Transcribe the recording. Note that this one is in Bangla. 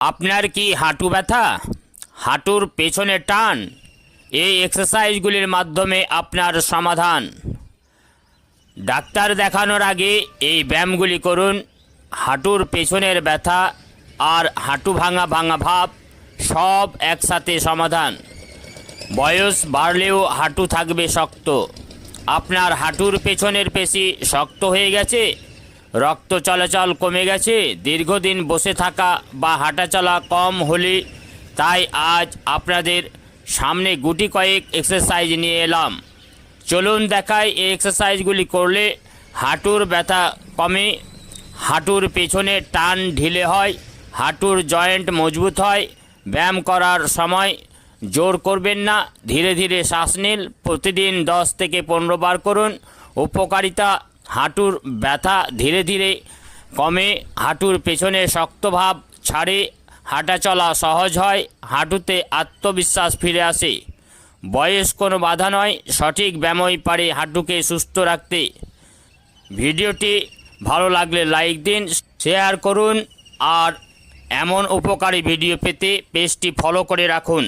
আপনার কি হাঁটু ব্যথা, হাঁটুর পেছনে টান? এই এক্সারসাইজগুলির মাধ্যমে আপনার সমাধান। ডাক্তার দেখানোর আগে এই ব্যায়ামগুলি করুন। হাঁটুর পেছনের ব্যথা আর হাঁটু ভাঙা ভাঙা ভাব সব একসাথে সমাধান। বয়স বাড়লেও হাঁটু থাকবে শক্ত। আপনার হাঁটুর পেছনের পেশি শক্ত হয়ে গেছে, রক্ত চলাচল কমে গেছে, দীর্ঘদিন বসে থাকা বা হাঁটাচলা কম হলে, তাই আজ আপনাদের সামনে গুটি কয়েক এক্সারসাইজ নিয়ে এলাম। চলুন দেখাই এই এক্সারসাইজগুলি করলে হাঁটুর ব্যথা কমে, হাঁটুর পেছনে টান ঢিলে হয়, হাঁটুর জয়েন্ট মজবুত হয়। ব্যায়াম করার সময় জোর করবেন না, ধীরে ধীরে শ্বাস নিন। প্রতিদিন 10 থেকে 15 বার করুন। উপকারিতা: হাঁটুর ব্যথা ধীরে ধীরে কমে, হাঁটুর পেছনে শক্ত ভাব ছাড়ে, হাঁটা চলা সহজ হয়, হাঁটুতে আত্মবিশ্বাস ফিরে আসে। বয়স কোনো বাধা নয়, সঠিক ব্যায়ামই পারে হাঁটুকে সুস্থ রাখতে। ভিডিওটি ভালো লাগলে লাইক দিন, শেয়ার করুন আর এমন উপকারী ভিডিও পেতে পেজটি ফলো করে রাখুন।